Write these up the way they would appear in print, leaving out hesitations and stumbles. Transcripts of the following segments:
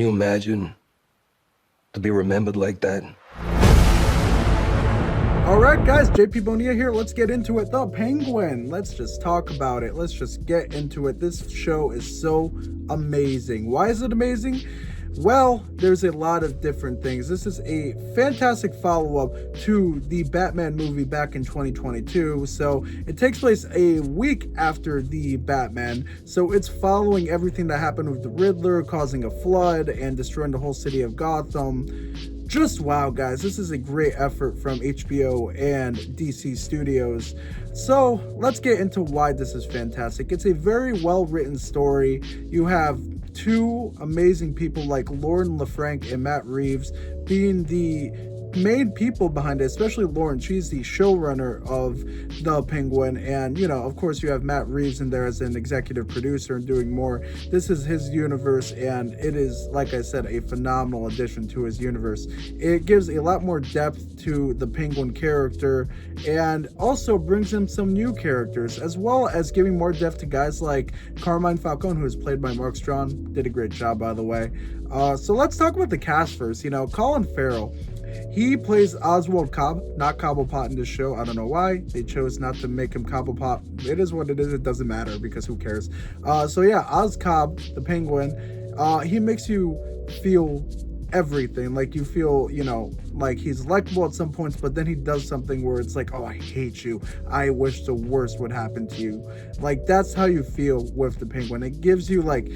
you imagine to be remembered like that? All right, guys, JP Bonilla here. Let's get into it. The Penguin. Let's just talk about it. Let's just get into it. This show is so amazing. Why is it amazing? Well, there's a lot of different things. This is a fantastic follow-up to the Batman movie back in 2022. So it takes place a week after the Batman. So it's following everything that happened with the Riddler, causing a flood and destroying the whole city of Gotham. Just wow, guys, this is a great effort from HBO and DC Studios. So let's get into why this is fantastic. It's a very well written story. You have two amazing people like Lauren LaFranc and Matt Reeves being the main people behind it, especially Lauren. She's the showrunner of The Penguin, and of course you have Matt Reeves in there as an executive producer and doing more. This is his universe, and it is, like I said, a phenomenal addition to his universe. It gives a lot more depth to the Penguin character and also brings him some new characters, as well as giving more depth to guys like Carmine Falcone, who is played by Mark Strong. Did a great job, by the way. So let's talk about the cast first. Colin Farrell, he plays Oswald Cobb, not Cobblepot in this show. I don't know why they chose not to make him Cobblepot. It is what it is. It doesn't matter because who cares? So yeah, Oz Cobb, the Penguin, he makes you feel everything. Like you feel, like he's likable at some points, but then he does something where it's like, oh, I hate you. I wish the worst would happen to you. Like that's how you feel with the Penguin. It gives you like,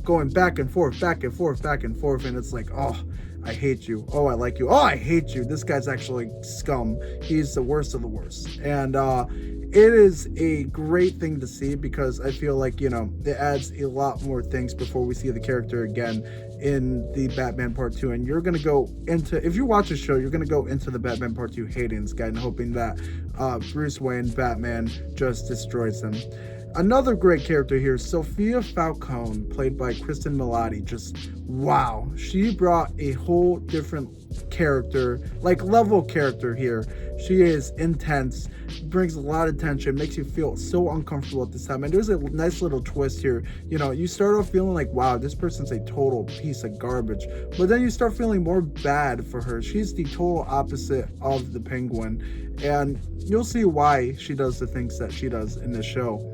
going back and forth, back and forth, back and forth. And it's like, oh, I hate you. Oh, I like you. Oh, I hate you. This guy's actually scum. He's the worst of the worst. And it is a great thing to see because I feel like, it adds a lot more things before we see the character again in the Batman Part 2. And you're going to go into, if you watch the show, you're going to go into the Batman Part 2 hating this guy and hoping that Bruce Wayne, Batman, just destroys him. Another great character here, Sophia Falcone, played by Kristen Milotti. Just wow, she brought a whole different character, like level character here. She is intense, brings a lot of tension, makes you feel so uncomfortable at this time. And there's a nice little twist here. You start off feeling like, wow, this person's a total piece of garbage, but then you start feeling more bad for her. She's the total opposite of the Penguin, and you'll see why she does the things that she does in this show.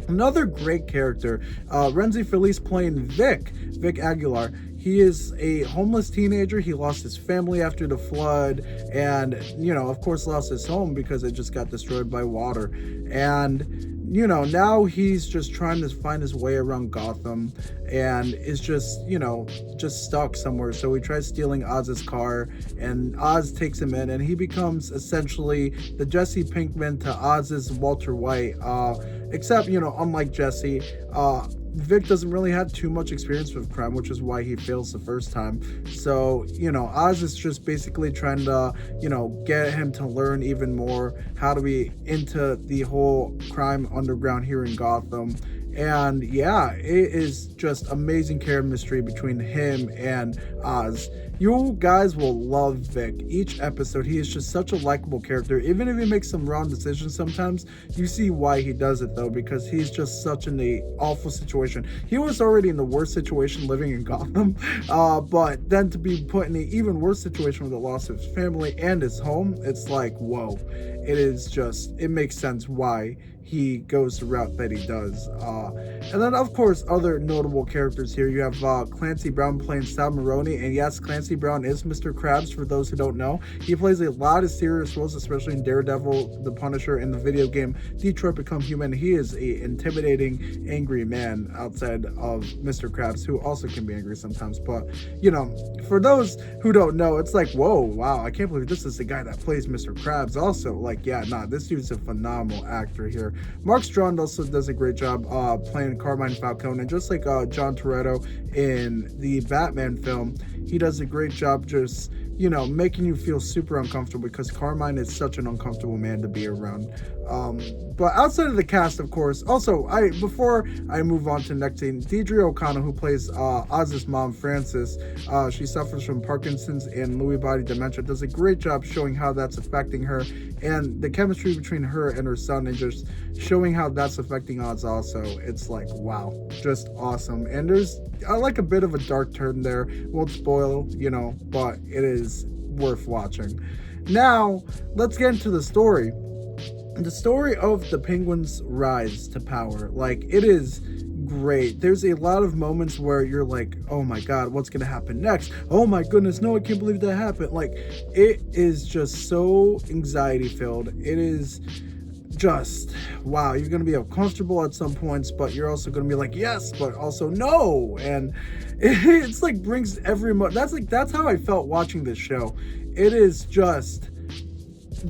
Another great character, Renzi Felice playing Vic Aguilar. He is a homeless teenager. He lost his family after the flood and, of course lost his home because it just got destroyed by water. And, now he's just trying to find his way around Gotham and is just, just stuck somewhere. So he tries stealing Oz's car and Oz takes him in and he becomes essentially the Jesse Pinkman to Oz's Walter White. Except, unlike Jesse, Vic doesn't really have too much experience with crime, which is why he fails the first time. So, Oz is just basically trying to, get him to learn even more how to be into the whole crime underground here in Gotham. And yeah, it is just amazing chemistry between him and Oz. You guys will love Vic. Each episode, he is just such a likable character. Even if he makes some wrong decisions sometimes, you see why he does it though, because he's just such an awful situation. He was already in the worst situation living in Gotham, but then to be put in an even worse situation with the loss of his family and his home, it's like, whoa. It makes sense why he goes the route that he does. And then, of course, other notable characters here. You have Clancy Brown playing Sal Maroni. And yes, Clancy Brown is Mr. Krabs, for those who don't know. He plays a lot of serious roles, especially in Daredevil, The Punisher, and the video game Detroit Become Human. He is a intimidating, angry man outside of Mr. Krabs, who also can be angry sometimes. But, for those who don't know, it's like, whoa, wow, I can't believe this is the guy that plays Mr. Krabs also. Like, yeah, this dude's a phenomenal actor here. Mark Strong also does a great job playing Carmine Falcone, and just like John Toretto in the Batman film, he does a great job just making you feel super uncomfortable because Carmine is such an uncomfortable man to be around. But outside of the cast, of course, also before I move on to next scene, Deirdre O'Connell, who plays Oz's mom, Frances, she suffers from Parkinson's and Lewy body dementia, does a great job showing how that's affecting her and the chemistry between her and her son, and just showing how that's affecting Oz also. It's like, wow, just awesome. And there's I like a bit of a dark turn there. Won't spoil, but it is worth watching. Now, let's get into the story. The story of the Penguin's rise to power. Like, it is great. There's a lot of moments where you're like, oh my god, what's gonna happen next? Oh my goodness, no, I can't believe that happened. Like, it is just so anxiety filled. It is just, wow, you're gonna be uncomfortable at some points, but you're also gonna be like, yes, but also no. And it's like brings that's how I felt watching this show. It is just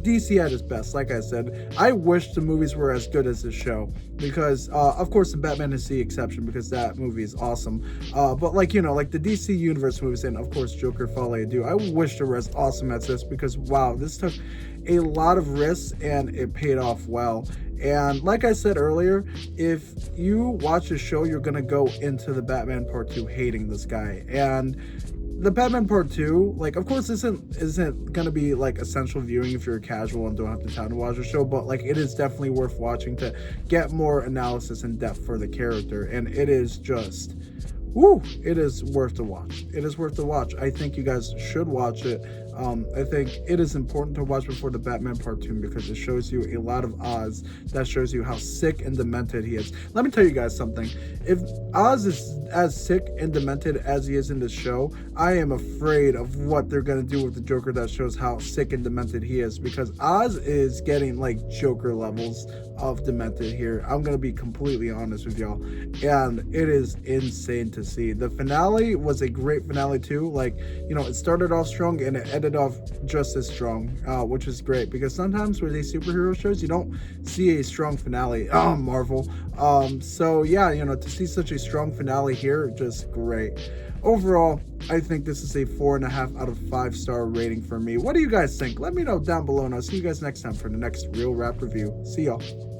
DC at its best. Like I said, I wish the movies were as good as this show, because of course the Batman is the exception, because that movie is awesome, but like the DC universe movies, and of course Joker Folie à Deux, I wish they were as awesome as this, because wow, this took a lot of risks and it paid off well. And like I said earlier, if you watch the show, you're gonna go into the Batman Part 2 hating this guy. And the Batman Part 2, like, of course, isn't gonna be like essential viewing if you're a casual and don't have the time to watch the show, but like, it is definitely worth watching to get more analysis and depth for the character. And it is just, woo, it is worth to watch. It is worth to watch. I think you guys should watch it. I think it is important to watch before the Batman Part 2, because it shows you a lot of Oz, that shows you how sick and demented he is. Let me tell you guys something. If Oz is as sick and demented as he is in this show, I am afraid of what they're going to do with the Joker that shows how sick and demented he is, because Oz is getting like Joker levels of demented here. I'm going to be completely honest with y'all. And it is insane to see. The finale was a great finale too. Like, it started off strong and it ended off just as strong, which is great, because sometimes with these superhero shows, you don't see a strong finale. Marvel. So yeah, to see such a strong finale here, just great. Overall, I think this is a 4.5 out of 5-star rating for me. What do you guys think? Let me know down below, and I'll see you guys next time for the next Real Rap Review. See y'all.